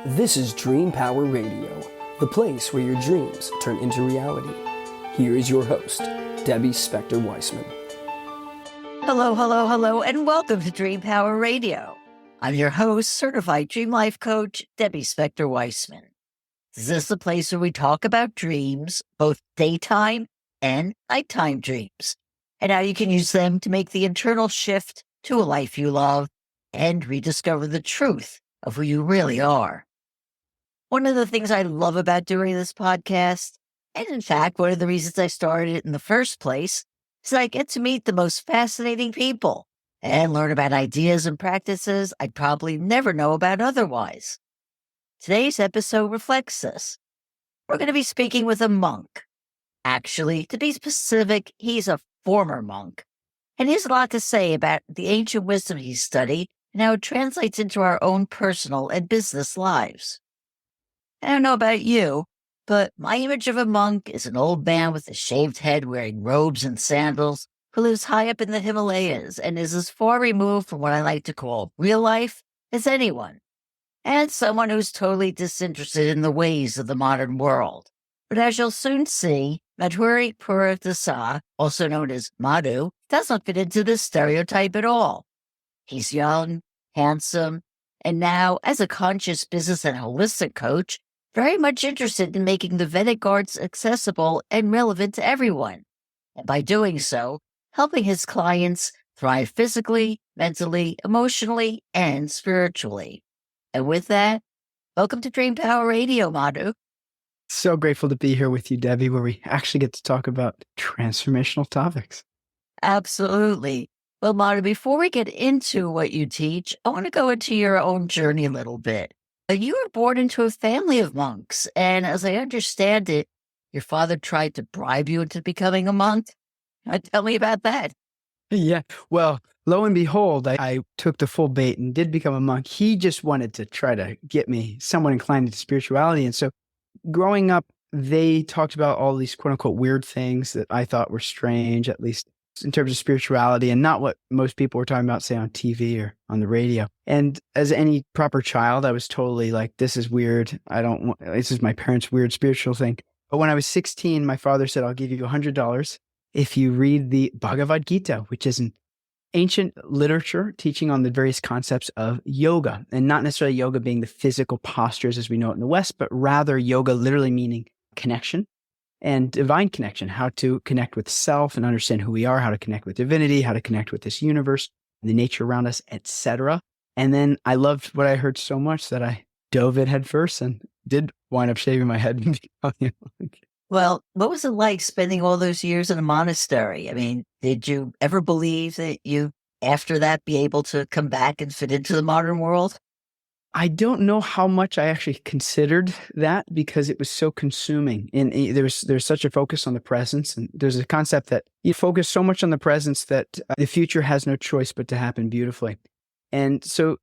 This is Dream Power Radio, the place where your dreams turn into reality. Here is your host, Debbie Spector-Weissman. Hello, hello, hello, and welcome to Dream Power Radio. I'm your host, certified dream life coach, Debbie Spector-Weissman. This is the place where we talk about dreams, both daytime and nighttime dreams, and how you can use them to make the internal shift to a life you love and rediscover the truth of who you really are. One of the things I love about doing this podcast, and in fact, one of the reasons I started it in the first place, is that I get to meet the most fascinating people and learn about ideas and practices I'd probably never know about otherwise. Today's episode reflects this. We're going to be speaking with a monk. Actually, to be specific, he's a former monk. And he has a lot to say about the ancient wisdom he studied and how it translates into our own personal and business lives. I don't know about you, but my image of a monk is an old man with a shaved head wearing robes and sandals who lives high up in the Himalayas and is as far removed from what I like to call real life as anyone, and someone who's totally disinterested in the ways of the modern world. But as you'll soon see, Madhu Dasa, also known as Madhu, doesn't fit into this stereotype at all. He's young, handsome, and now, as a conscious business and holistic coach, very much interested in making the Vedic arts accessible and relevant to everyone, and by doing so, helping his clients thrive physically, mentally, emotionally, and spiritually. And with that, welcome to Dream Power Radio, Madhu. So grateful to be here with you, Debbie, where we actually get to talk about transformational topics. Absolutely. Well, Madhu, before we get into what you teach, I want to go into your own journey a little bit. You were born into a family of monks, and as I understand it, your father tried to bribe you into becoming a monk. Tell me about that. Yeah. Well, lo and behold, I took the full bait and did become a monk. He just wanted to try to get me somewhat inclined into spirituality. And so growing up, they talked about all these quote unquote weird things that I thought were strange, at least in terms of spirituality, and not what most people were talking about, say, on TV or on the radio. And as any proper child, I was totally like, this is weird. This is my parents' weird spiritual thing. But when I was 16, my father said, I'll give you $100 if you read the Bhagavad Gita, which is an ancient literature teaching on the various concepts of yoga, and not necessarily yoga being the physical postures as we know it in the West, but rather yoga literally meaning connection and divine connection, how to connect with self and understand who we are, how to connect with divinity, how to connect with this universe, the nature around us, etc. And then I loved what I heard so much that I dove in head first and did wind up shaving my head and becoming a monk. Well, what was it like spending all those years in a monastery? I mean, did you ever believe that you, after that, be able to come back and fit into the modern world? I don't know how much I actually considered that because it was so consuming. And there's such a focus on the presence. And there's a concept that you focus so much on the presence that the future has no choice but to happen beautifully. And so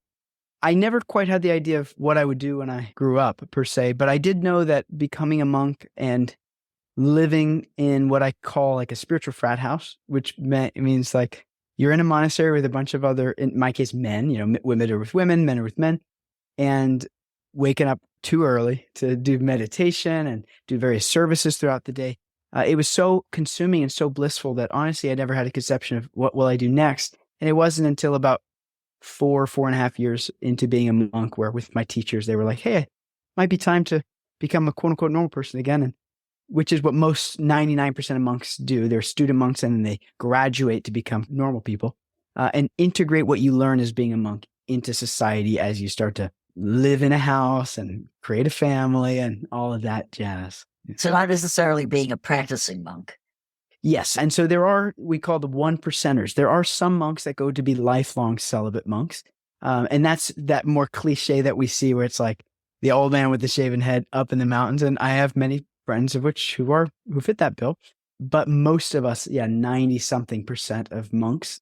I never quite had the idea of what I would do when I grew up, per se. But I did know that becoming a monk and living in what I call like a spiritual frat house, which means like you're in a monastery with a bunch of other, in my case, men, women are with women, men are with men. And waking up too early to do meditation and do various services throughout the day. It was so consuming and so blissful that honestly, I never had a conception of what will I do next. And it wasn't until about 4.5 years into being a monk where with my teachers, they were like, hey, it might be time to become a quote unquote normal person again. And which is what most 99% of monks do. They're student monks and then they graduate to become normal people and integrate what you learn as being a monk into society as you start to live in a house and create a family and all of that jazz. So not necessarily being a practicing monk. Yes. And so there are, we call the 1%ers. There are some monks that go to be lifelong celibate monks. And that's that more cliche that we see where it's like the old man with the shaven head up in the mountains. And I have many friends of which who fit that bill. But most of us, 90-something% of monks,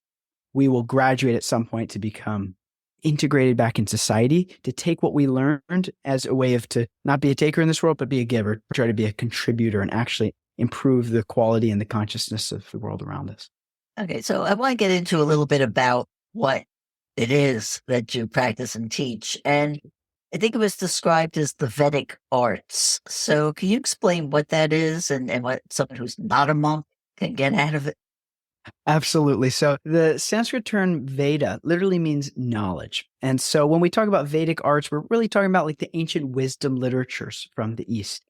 we will graduate at some point to become integrated back in society, to take what we learned as a way of to not be a taker in this world, but be a giver, try to be a contributor and actually improve the quality and the consciousness of the world around us. Okay, so I want to get into a little bit about what it is that you practice and teach. And I think it was described as the Vedic arts. So can you explain what that is and what someone who's not a monk can get out of it? Absolutely. So the Sanskrit term Veda literally means knowledge. And so when we talk about Vedic arts, we're really talking about like the ancient wisdom literatures from the East.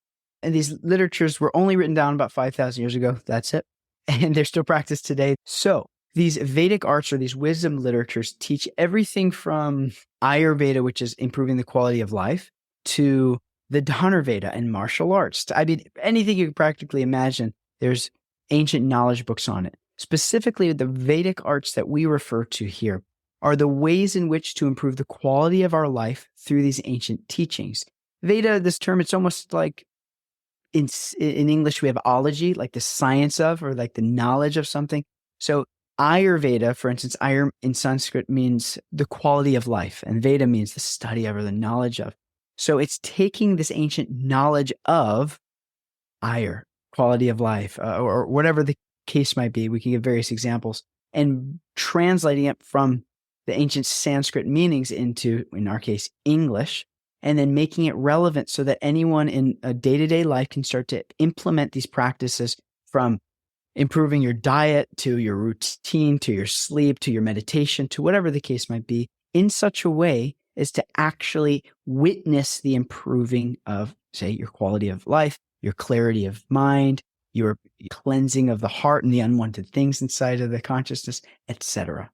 And these literatures were only written down about 5,000 years ago. That's it. And they're still practiced today. So these Vedic arts or these wisdom literatures teach everything from Ayurveda, which is improving the quality of life, to the Dhanurveda and martial arts. I mean, anything you can practically imagine, there's ancient knowledge books on it. Specifically, the Vedic arts that we refer to here are the ways in which to improve the quality of our life through these ancient teachings. Veda, this term, it's almost like in English, we have ology, like the science of or like the knowledge of something. So Ayurveda, for instance, Ayur in Sanskrit means the quality of life, and Veda means the study of or the knowledge of. So it's taking this ancient knowledge of Ayur, quality of life, or whatever the case might be. We can give various examples and translating it from the ancient Sanskrit meanings into, in our case, English, and then making it relevant so that anyone in a day-to-day life can start to implement these practices from improving your diet to your routine, to your sleep, to your meditation, to whatever the case might be, in such a way as to actually witness the improving of, say, your quality of life, your clarity of mind, your cleansing of the heart and the unwanted things inside of the consciousness, etc.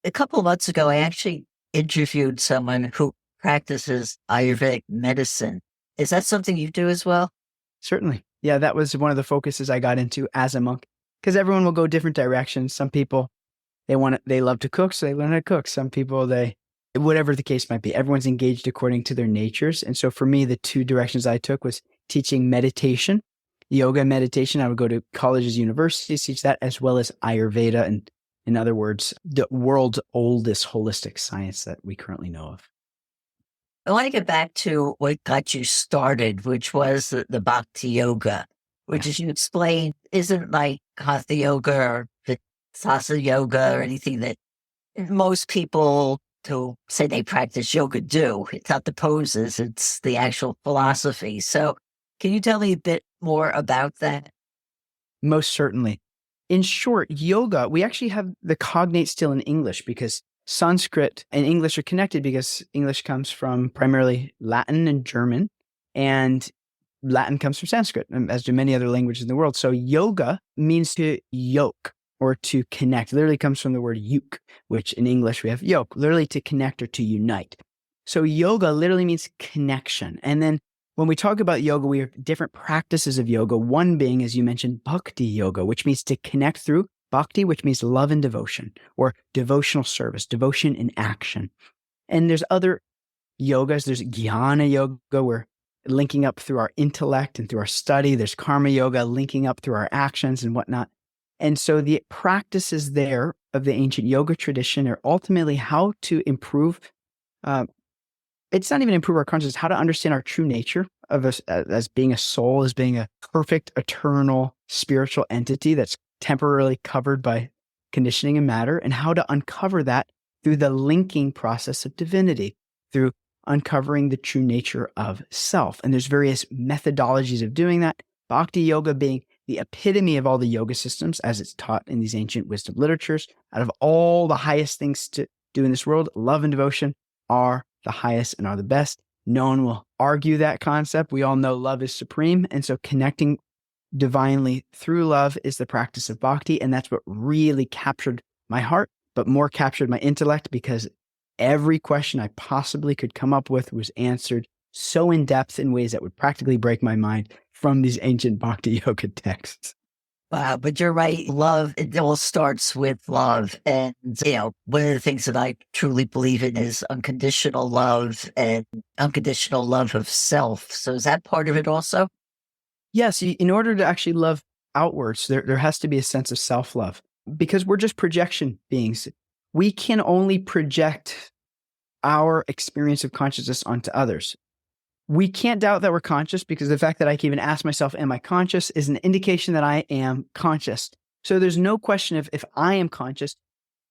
A couple of months ago, I actually interviewed someone who practices Ayurvedic medicine. Is that something you do as well? Certainly. Yeah, that was one of the focuses I got into as a monk, because everyone will go different directions. Some people, they love to cook, so they learn how to cook. Some people, whatever the case might be, everyone's engaged according to their natures. And so for me, the two directions I took was teaching meditation, yoga meditation. I would go to colleges, universities, teach that, as well as Ayurveda, and in other words, the world's oldest holistic science that we currently know of. I want to get back to what got you started, which was the Bhakti Yoga, which, as you explained, isn't like Hatha Yoga or Vinyasa Yoga or anything that most people who say they practice yoga do. It's not the poses, it's the actual philosophy. So can you tell me a bit more about that? Most certainly. In short, yoga, we actually have the cognate still in English because Sanskrit and English are connected because English comes from primarily Latin and German, and Latin comes from Sanskrit, as do many other languages in the world. So yoga means to yoke or to connect. It literally comes from the word yuk, which in English we have yoke, literally to connect or to unite. So yoga literally means connection. And then when we talk about yoga, we have different practices of yoga. One being, as you mentioned, bhakti yoga, which means to connect through bhakti, which means love and devotion, or devotional service, devotion in action. And there's other yogas. There's jnana yoga, where linking up through our intellect and through our study. There's karma yoga, linking up through our actions and whatnot. And so the practices there of the ancient yoga tradition are ultimately how to improve. It's not even improve our consciousness, how to understand our true nature of us as being a soul, as being a perfect, eternal, spiritual entity that's temporarily covered by conditioning and matter, and how to uncover that through the linking process of divinity, through uncovering the true nature of self. And there's various methodologies of doing that. Bhakti yoga being the epitome of all the yoga systems as it's taught in these ancient wisdom literatures. Out of all the highest things to do in this world, love and devotion are the highest and are the best. No one will argue that concept. We all know love is supreme. And so connecting divinely through love is the practice of bhakti. And that's what really captured my heart, but more captured my intellect, because every question I possibly could come up with was answered so in depth in ways that would practically break my mind from these ancient bhakti yoga texts. Wow, but you're right. Love, it all starts with love. And, one of the things that I truly believe in is unconditional love and unconditional love of self. So is that part of it also? Yes, in order to actually love outwards, there has to be a sense of self-love, because we're just projection beings. We can only project our experience of consciousness onto others. We can't doubt that we're conscious, because the fact that I can even ask myself, am I conscious, is an indication that I am conscious. So there's no question if I am conscious,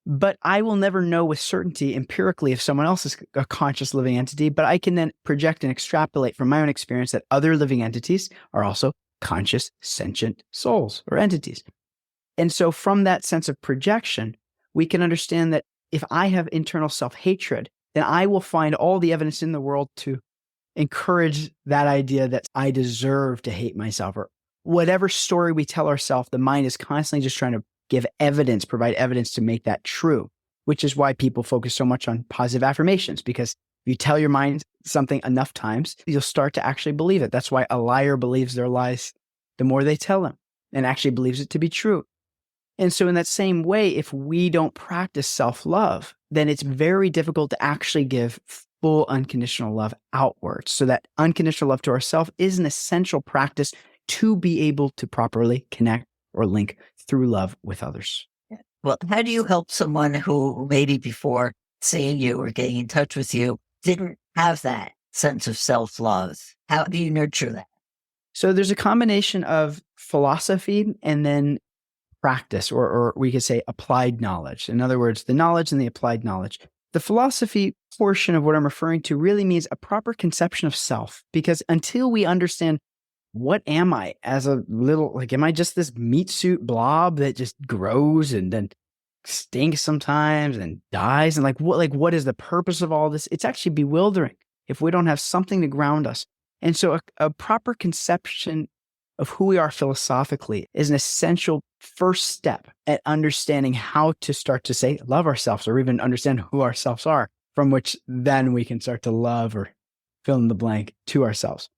But I will never know with certainty empirically if someone else is a conscious living entity, but I can then project and extrapolate from my own experience that other living entities are also conscious, sentient souls or entities. And so from that sense of projection, we can understand that if I have internal self-hatred, then I will find all the evidence in the world to encourage that idea that I deserve to hate myself, or whatever story we tell ourselves, the mind is constantly just trying to give evidence, provide evidence to make that true, which is why people focus so much on positive affirmations, because if you tell your mind something enough times, you'll start to actually believe it. That's why a liar believes their lies the more they tell them and actually believes it to be true. And so in that same way, if we don't practice self-love, then it's very difficult to actually give full unconditional love outwards. So that unconditional love to ourselves is an essential practice to be able to properly connect or link through love with others. Well, how do you help someone who maybe before seeing you or getting in touch with you didn't have that sense of self-love? How do you nurture that? So there's a combination of philosophy and then practice, or we could say applied knowledge. In other words, the knowledge and the applied knowledge. The philosophy portion of what I'm referring to really means a proper conception of self, because until we understand what am I as a little, like, am I just this meat suit blob that just grows and then stinks sometimes and dies? And what is the purpose of all this? It's actually bewildering if we don't have something to ground us. And so a proper conception of who we are philosophically is an essential first step at understanding how to start to say, love ourselves, or even understand who ourselves are, from which then we can start to love, or fill in the blank, to ourselves.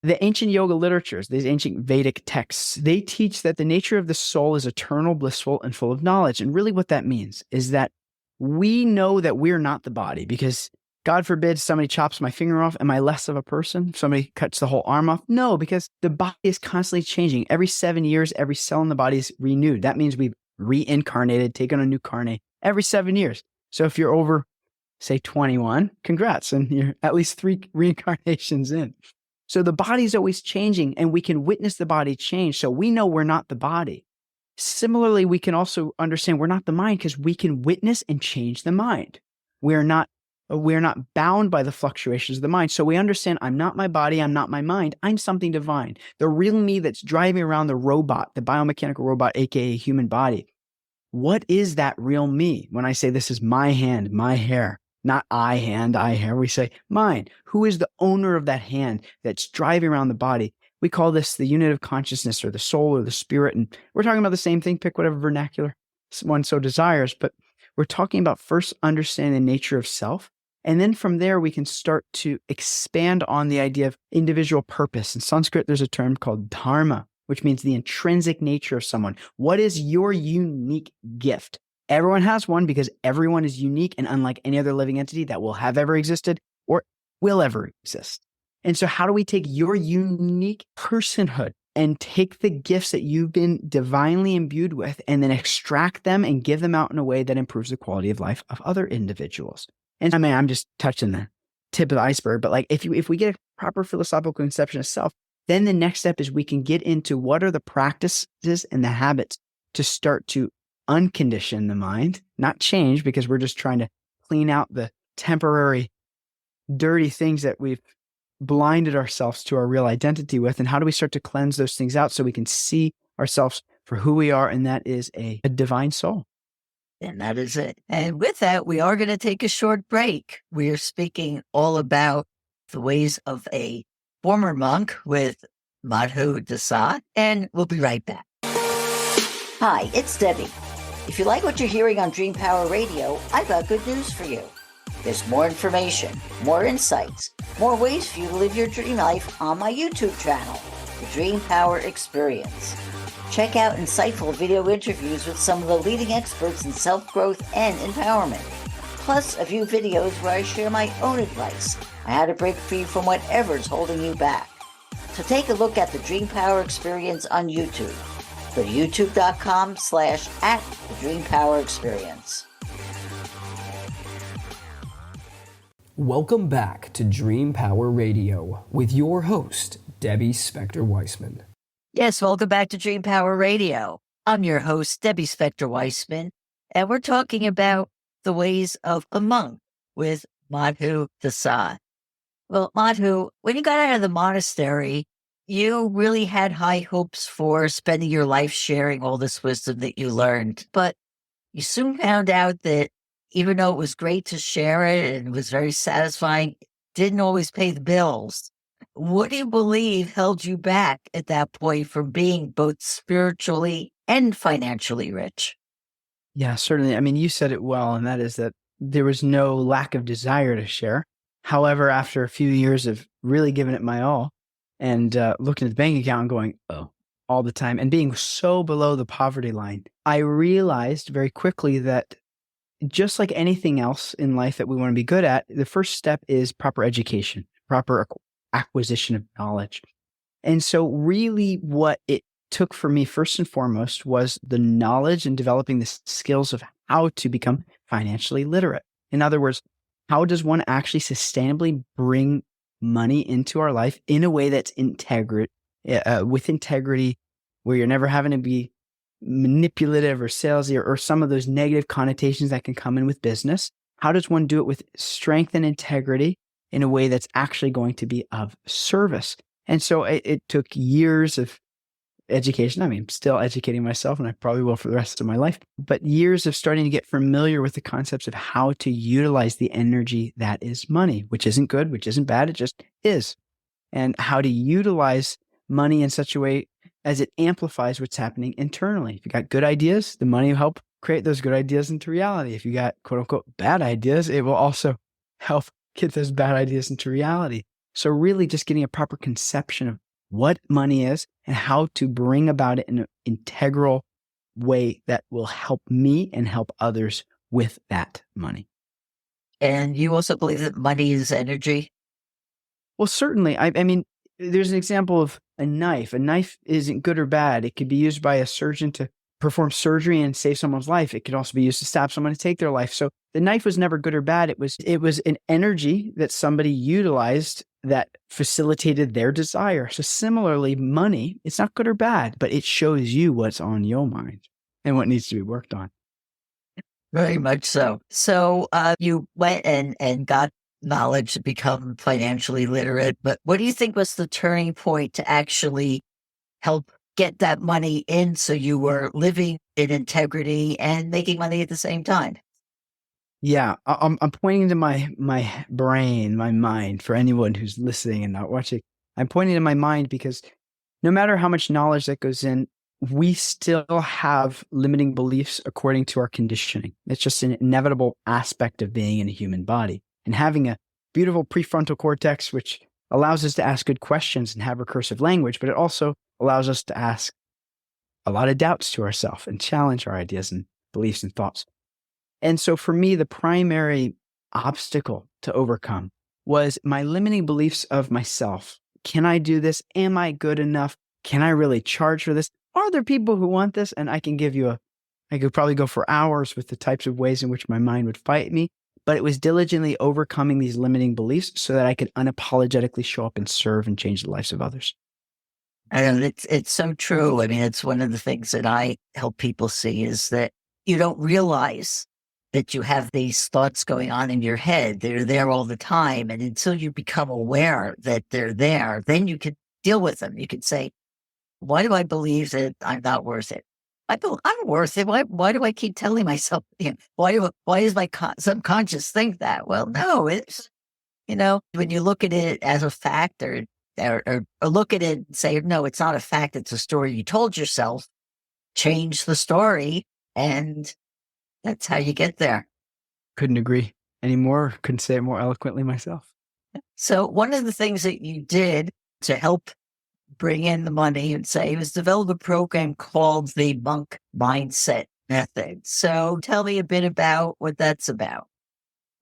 The ancient yoga literatures, these ancient Vedic texts, they teach that the nature of the soul is eternal, blissful, and full of knowledge. And really what that means is that we know that we're not the body, because God forbid somebody chops my finger off. Am I less of a person? Somebody cuts the whole arm off? No, because the body is constantly changing. Every 7 years, every cell in the body is renewed. That means we've reincarnated, taken a new carne every 7 years. So if you're over, say, 21, congrats, and you're at least 3 reincarnations in. So the body is always changing, and we can witness the body change. So we know we're not the body. Similarly, we can also understand we're not the mind because we can witness and change the mind. We're not bound by the fluctuations of the mind. So we understand I'm not my body, I'm not my mind, I'm something divine. The real me that's driving around the robot, the biomechanical robot, aka human body. What is that real me? When I say this is my hand, my hair, not I hand, I hair, we say mine. Who is the owner of that hand that's driving around the body? We call this the unit of consciousness, or the soul, or the spirit. And we're talking about the same thing, pick whatever vernacular one so desires. But we're talking about first understanding the nature of self. And then from there, we can start to expand on the idea of individual purpose. In Sanskrit, there's a term called dharma, which means the intrinsic nature of someone. What is your unique gift? Everyone has one, because everyone is unique and unlike any other living entity that will have ever existed or will ever exist. And so how do we take your unique personhood and take the gifts that you've been divinely imbued with and then extract them and give them out in a way that improves the quality of life of other individuals? And I mean, I'm just touching the tip of the iceberg, but like if we get a proper philosophical conception of self, then the next step is we can get into what are the practices and the habits to start to uncondition the mind, not change, because we're just trying to clean out the temporary dirty things that we've blinded ourselves to our real identity with. And how do we start to cleanse those things out so we can see ourselves for who we are? And that is a divine soul. And that is it. And with that, we are going to take a short break. We are speaking all about the ways of a former monk with Madhu Dasa, and we'll be right back. Hi, it's Debbie. If you like what you're hearing on Dream Power Radio, I've got good news for you. There's more information, more insights, more ways for you to live your dream life on my YouTube channel, The Dream Power Experience. Check out insightful video interviews with some of the leading experts in self-growth and empowerment, plus a few videos where I share my own advice on how to break free from whatever's holding you back. So take a look at the Dream Power Experience on YouTube. Go to youtube.com/@thedreampowerexperience. Welcome back to Dream Power Radio with your host, Debbie Spector-Weissman. Yes, welcome back to Dream Power Radio. I'm your host, Debbie Spector-Weissman, And we're talking about the ways of a monk with Madhu Dasa. Well, Madhu, when you got out of the monastery, you really had high hopes for spending your life sharing all this wisdom that you learned. But you soon found out that even though it was great to share it and it was very satisfying, it didn't always pay the bills. What do you believe held you back at that point from being both spiritually and financially rich? Yeah, certainly. I mean, you said it well, and that is that there was no lack of desire to share. However, after a few years of really giving it my all and looking at the bank account and going, oh, all the time, and being so below the poverty line, I realized very quickly that just like anything else in life that we want to be good at, the first step is proper education, proper acquisition of knowledge. And so really what it took for me first and foremost was the knowledge and developing the skills of how to become financially literate. In other words, how does one actually sustainably bring money into our life in a way that's with integrity, where you're never having to be manipulative or salesy or some of those negative connotations that can come in with business? How does one do it with strength and integrity in a way that's actually going to be of service? And so it took years of education. I mean, I'm still educating myself, and I probably will for the rest of my life, but years of starting to get familiar with the concepts of how to utilize the energy that is money, which isn't good, which isn't bad, it just is. And how to utilize money in such a way as it amplifies what's happening internally. If you got good ideas, the money will help create those good ideas into reality. If you got quote unquote bad ideas, it will also help get those bad ideas into reality. So really just getting a proper conception of what money is and how to bring about it in an integral way that will help me and help others with that money. And you also believe that money is energy? Well, certainly. I mean, there's an example of a knife. A knife isn't good or bad. It could be used by a surgeon to perform surgery and save someone's life. It could also be used to stab someone to take their life. So the knife was never good or bad. It was an energy that somebody utilized that facilitated their desire. So similarly, money, it's not good or bad, but it shows you what's on your mind and what needs to be worked on. Very much so. So you went and got knowledge to become financially literate, but what do you think was the turning point to actually help get that money in so you were living in integrity and making money at the same time? Yeah, I'm pointing to my brain, my mind, for anyone who's listening and not watching. I'm pointing to my mind because no matter how much knowledge that goes in, we still have limiting beliefs according to our conditioning. It's just an inevitable aspect of being in a human body. And having a beautiful prefrontal cortex, which allows us to ask good questions and have recursive language, but it also allows us to ask a lot of doubts to ourselves and challenge our ideas and beliefs and thoughts. And so for me, the primary obstacle to overcome was my limiting beliefs of myself. Can I do this? Am I good enough? Can I really charge for this? Are there people who want this? And I could probably go for hours with the types of ways in which my mind would fight me, but it was diligently overcoming these limiting beliefs so that I could unapologetically show up and serve and change the lives of others. And it's so true. I mean, it's one of the things that I help people see is that you don't realize that you have these thoughts going on in your head. They're there all the time. And until you become aware that they're there, then you can deal with them. You can say, why do I believe that I'm not worth it? I'm worth it. Why do I keep telling myself, why does my subconscious think that? Well, no, it's, when you look at it as a fact or look at it and say, no, it's not a fact. It's a story you told yourself. Change the story. And that's how you get there. Couldn't agree anymore. Couldn't say it more eloquently myself. So one of the things that you did to help bring in the money and say was develop a program called the Monk Mindset Method. So tell me a bit about what that's about.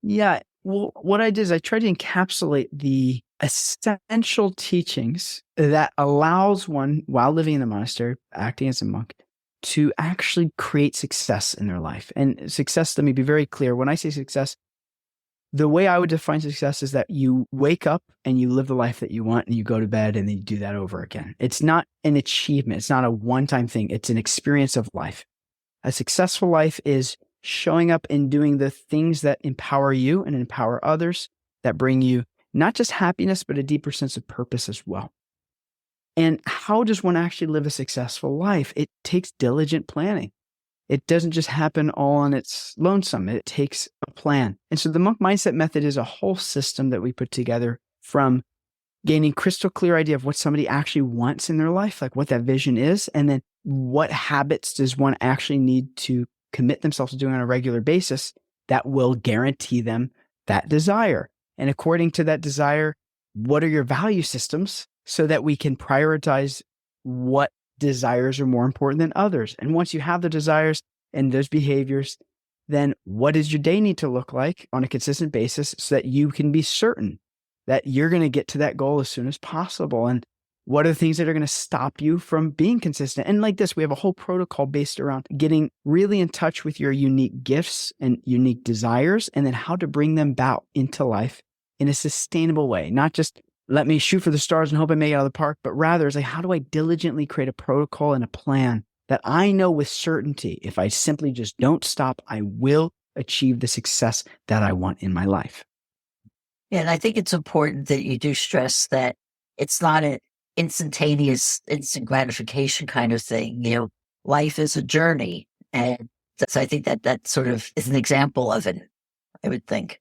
Yeah. Well, what I did is I tried to encapsulate the essential teachings that allows one, while living in the monastery, acting as a monk, to actually create success in their life. And success, let me be very clear. When I say success, the way I would define success is that you wake up and you live the life that you want and you go to bed and then you do that over again. It's not an achievement. It's not a one-time thing. It's an experience of life. A successful life is showing up and doing the things that empower you and empower others, that bring you not just happiness, but a deeper sense of purpose as well. And how does one actually live a successful life? It takes diligent planning. It doesn't just happen all on its lonesome. It takes a plan. And so the monk mindset method is a whole system that we put together, from gaining crystal clear idea of what somebody actually wants in their life, like what that vision is, and then what habits does one actually need to commit themselves to doing on a regular basis that will guarantee them that desire. And according to that desire, what are your value systems so that we can prioritize what desires are more important than others? And once you have the desires and those behaviors, then what does your day need to look like on a consistent basis so that you can be certain that you're going to get to that goal as soon as possible? And what are the things that are going to stop you from being consistent? And like this, we have a whole protocol based around getting really in touch with your unique gifts and unique desires, and then how to bring them about into life in a sustainable way. Not just let me shoot for the stars and hope I make it out of the park, but rather it's like, how do I diligently create a protocol and a plan that I know with certainty, if I simply just don't stop, I will achieve the success that I want in my life? And I think it's important that you do stress that it's not an instantaneous, instant gratification kind of thing. Life is a journey. And so I think that sort of is an example of it, I would think.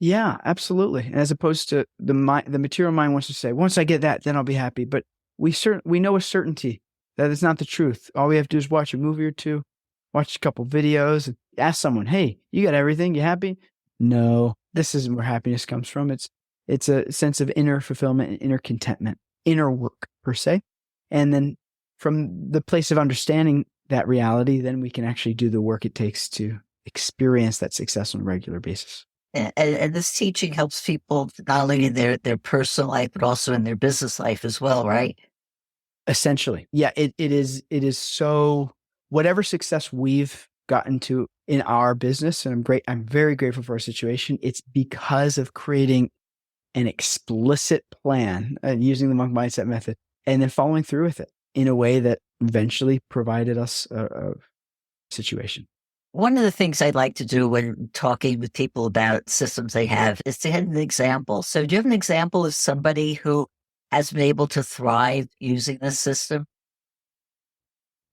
Yeah, absolutely. And as opposed to the material mind wants to say, once I get that, then I'll be happy. But we know with certainty that it's not the truth. All we have to do is watch a movie or two, watch a couple videos, and ask someone, hey, you got everything? You happy? No, this isn't where happiness comes from. It's a sense of inner fulfillment and inner contentment, inner work per se. And then from the place of understanding that reality, then we can actually do the work it takes to experience that success on a regular basis. And this teaching helps people not only in their personal life, but also in their business life as well, right? Essentially. Yeah, it is so, whatever success we've gotten to in our business, and I'm very grateful for our situation, it's because of creating an explicit plan and using the monk mindset method, and then following through with it in a way that eventually provided us a situation. One of the things I like to do when talking with people about systems they have is to have an example. So do you have an example of somebody who has been able to thrive using this system?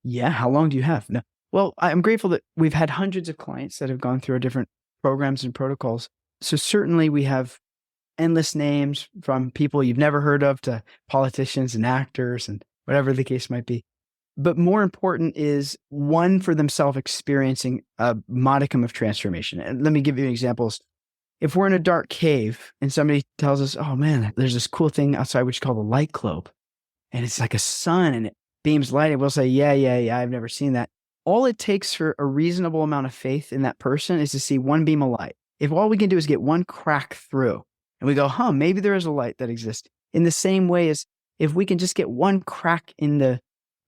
Yeah. How long do you have? No. Well, I'm grateful that we've had hundreds of clients that have gone through our different programs and protocols. So certainly we have endless names, from people you've never heard of to politicians and actors and whatever the case might be. But more important is one for themselves experiencing a modicum of transformation. And let me give you examples. If we're in a dark cave and somebody tells us, oh man, there's this cool thing outside which is called a light globe, and it's like a sun and it beams light, and we'll say, yeah, I've never seen that. All it takes for a reasonable amount of faith in that person is to see one beam of light. If all we can do is get one crack through, and we go, maybe there is a light that exists. In the same way as if we can just get one crack in the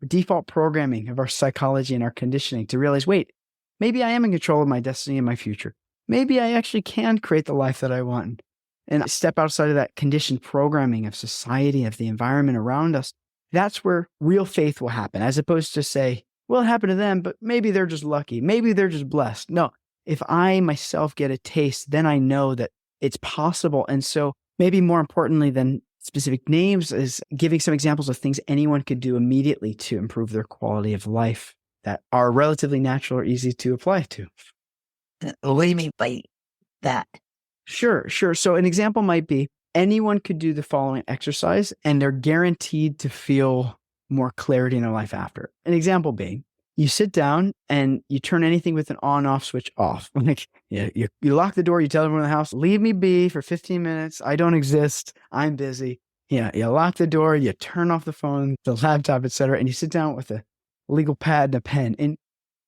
default programming of our psychology and our conditioning to realize, wait, maybe I am in control of my destiny and my future. Maybe I actually can create the life that I want. And step outside of that conditioned programming of society, of the environment around us. That's where real faith will happen, as opposed to say, well, it happened to them, but maybe they're just lucky. Maybe they're just blessed. No, if I myself get a taste, then I know that it's possible. And so maybe more importantly than specific names is giving some examples of things anyone could do immediately to improve their quality of life that are relatively natural or easy to apply to. What do you mean by that? Sure. So an example might be anyone could do the following exercise and they're guaranteed to feel more clarity in their life after. An example being, you sit down and you turn anything with an on-off switch off. Like you lock the door, you tell everyone in the house, leave me be for 15 minutes. I don't exist. I'm busy. Yeah, you lock the door, you turn off the phone, the laptop, etc., and you sit down with a legal pad and a pen and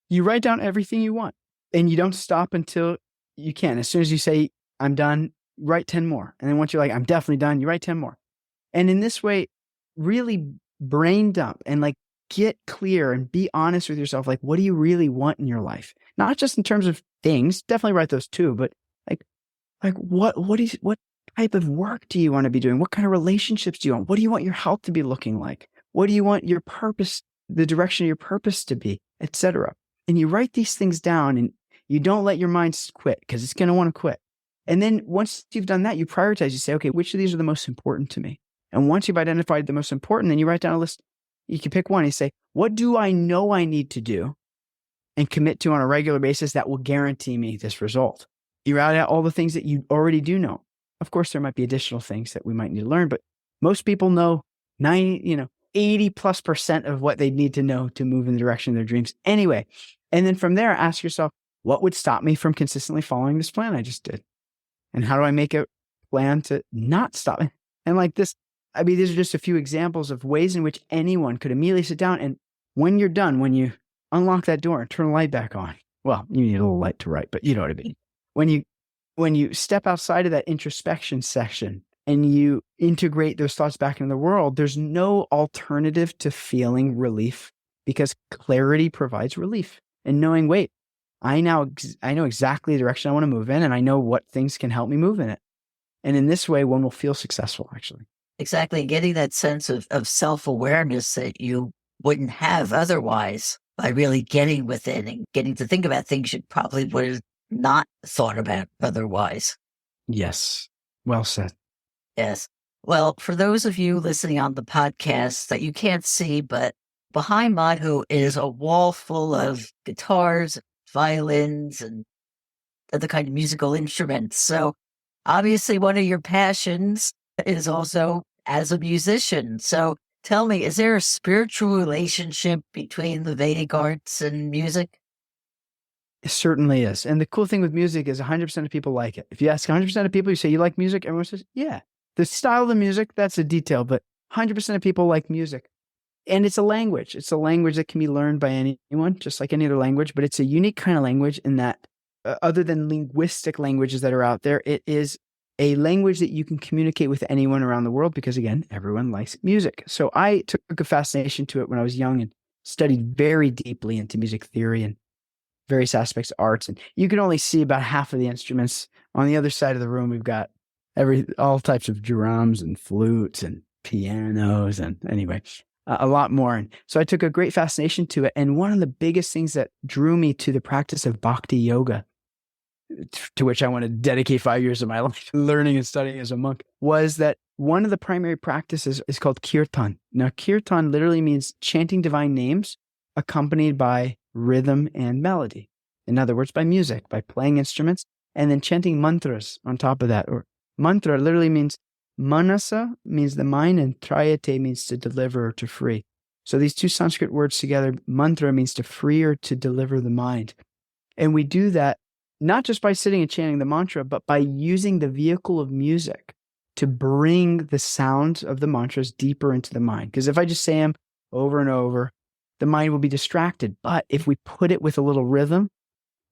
you write down everything you want. And you don't stop until you can. As soon as you say, I'm done, write 10 more. And then once you're like, I'm definitely done, you write 10 more. And in this way, really brain dump and like get clear and be honest with yourself. Like, what do you really want in your life? Not just in terms of things, definitely write those too, but what type of work do you want to be doing? What kind of relationships do you want? What do you want your health to be looking like? What do you want your purpose, the direction of your purpose to be, etc.? And you write these things down and You don't let your mind quit because it's going to want to quit. And then once you've done that, you prioritize. You say, okay, which of these are the most important to me? And once you've identified the most important, then you write down a list. You can pick one. You say, what do I know I need to do and commit to on a regular basis that will guarantee me this result? You write out all the things that you already do know. Of course, there might be additional things that we might need to learn, but most people know 80+% of what they need to know to move in the direction of their dreams anyway. And then from there, ask yourself, what would stop me from consistently following this plan I just did? And how do I make a plan to not stop it? And like this, I mean, these are just a few examples of ways in which anyone could immediately sit down. And when you're done, when you unlock that door and turn the light back on, well, you need a little light to write, but you know what I mean. When you step outside of that introspection section and you integrate those thoughts back into the world, there's no alternative to feeling relief because clarity provides relief. And knowing, wait, I know exactly the direction I want to move in, and I know what things can help me move in it. And in this way, one will feel successful, actually. Exactly. Getting that sense of self-awareness that you wouldn't have otherwise by really getting within and getting to think about things you probably would have not thought about otherwise. Yes. Well said. Yes. Well, for those of you listening on the podcast that you can't see, but behind Madhu is a wall full of guitars, violins, and other kind of musical instruments. So obviously one of your passions is also as a musician. So tell me, is there a spiritual relationship between the Vedic arts and music? It certainly is. And the cool thing with music is 100% of people like it. If you ask 100% of people, you say, you like music? Everyone says, yeah. The style of the music, that's a detail, but 100% of people like music. And it's a language. It's a language that can be learned by anyone, just like any other language, but it's a unique kind of language in that other than linguistic languages that are out there, it is a language that you can communicate with anyone around the world because, again, everyone likes music. So I took a fascination to it when I was young and studied very deeply into music theory and various aspects of arts. And you can only see about half of the instruments. On the other side of the room, we've got all types of drums and flutes and pianos and anyway, a lot more. And so I took a great fascination to it. And one of the biggest things that drew me to the practice of bhakti yoga, to which I want to dedicate 5 years of my life learning and studying as a monk, was that one of the primary practices is called kirtan. Now, kirtan literally means chanting divine names accompanied by rhythm and melody. In other words, by music, by playing instruments, and then chanting mantras on top of that. Or mantra literally means manasa, means the mind, and trayate means to deliver or to free. So these two Sanskrit words together, mantra means to free or to deliver the mind. And we do that not just by sitting and chanting the mantra, but by using the vehicle of music to bring the sound of the mantras deeper into the mind. Because if I just say them over and over, the mind will be distracted. But if we put it with a little rhythm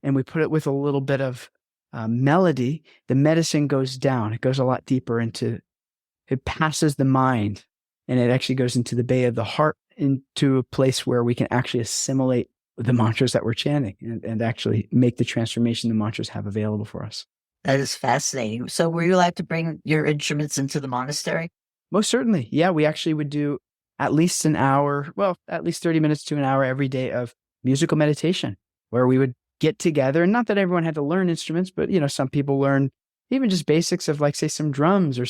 and we put it with a little bit of melody, the medicine goes down. It goes a lot deeper it passes the mind, and it actually goes into the bay of the heart, into a place where we can actually assimilate the mantras that we're chanting and actually make the transformation the mantras have available for us. That is fascinating. So were you allowed to bring your instruments into the monastery? Most certainly. Yeah, we actually would do at least an hour, well, at least 30 minutes to an hour every day of musical meditation, where we would get together. And not that everyone had to learn instruments, but, some people learn even just basics of, like, say, some drums or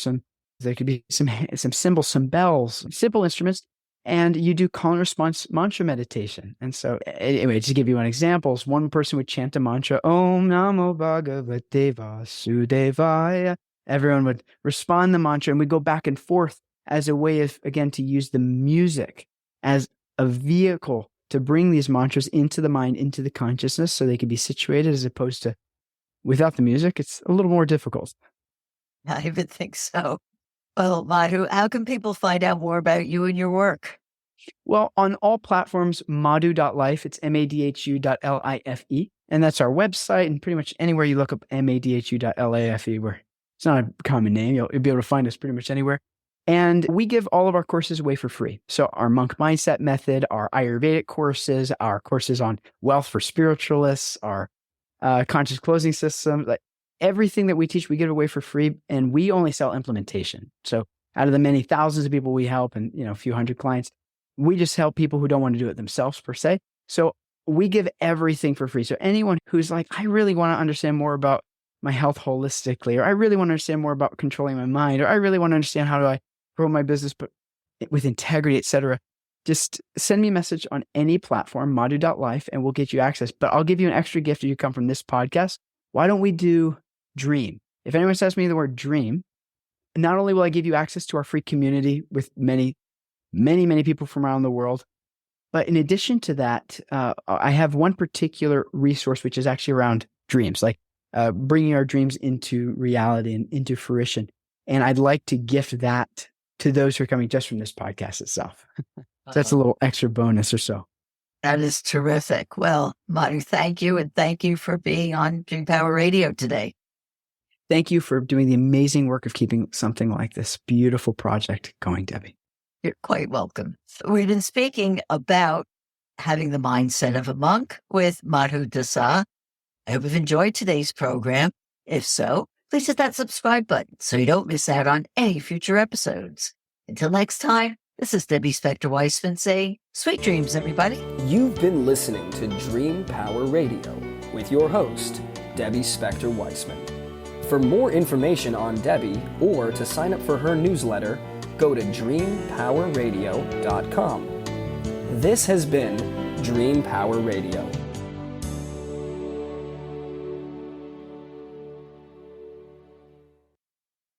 there could be some cymbals, some bells, simple instruments. And you do call and response mantra meditation. And so anyway, just to give you one example, one person would chant a mantra, Om Namo Bhagavate Vasudevaya. Everyone would respond the mantra, and we go back and forth as a way of, again, to use the music as a vehicle to bring these mantras into the mind, into the consciousness, so they can be situated, as opposed to without the music, it's a little more difficult. I would think so. Well, Madhu, how can people find out more about you and your work? Well, on all platforms, madhu.life, it's madhu.life. And that's our website. And pretty much anywhere you look up madhu.life, where it's not a common name, you'll be able to find us pretty much anywhere. And we give all of our courses away for free. So our monk mindset method, our Ayurvedic courses, our courses on wealth for spiritualists, our conscious closing system, like everything that we teach, we give away for free. And we only sell implementation. So out of the many thousands of people we help, and a few hundred clients, we just help people who don't want to do it themselves per se. So we give everything for free. So anyone who's like, I really want to understand more about my health holistically, or I really want to understand more about controlling my mind, or I really want to understand how do I grow my business, but with integrity, etc. Just send me a message on any platform, madhu.life, and we'll get you access. But I'll give you an extra gift if you come from this podcast. Why don't we do Dream? If anyone says to me the word Dream, not only will I give you access to our free community with many, many, many people from around the world, but in addition to that, I have one particular resource, which is actually around dreams, like bringing our dreams into reality and into fruition. And I'd like to gift that to those who are coming just from this podcast itself. So that's a little extra bonus or so. That is terrific. Well, Madhu, thank you. And thank you for being on Dream Power Radio today. Thank you for doing the amazing work of keeping something like this beautiful project going, Debbie. You're quite welcome. We've been speaking about having the mindset of a monk with Madhu Dasa. I hope you've enjoyed today's program. If so, please hit that subscribe button so you don't miss out on any future episodes. Until next time, this is Debbie Spector-Weissman saying, sweet dreams, everybody. You've been listening to Dream Power Radio with your host, Debbie Spector-Weissman. For more information on Debbie or to sign up for her newsletter, go to dreampowerradio.com. This has been Dream Power Radio.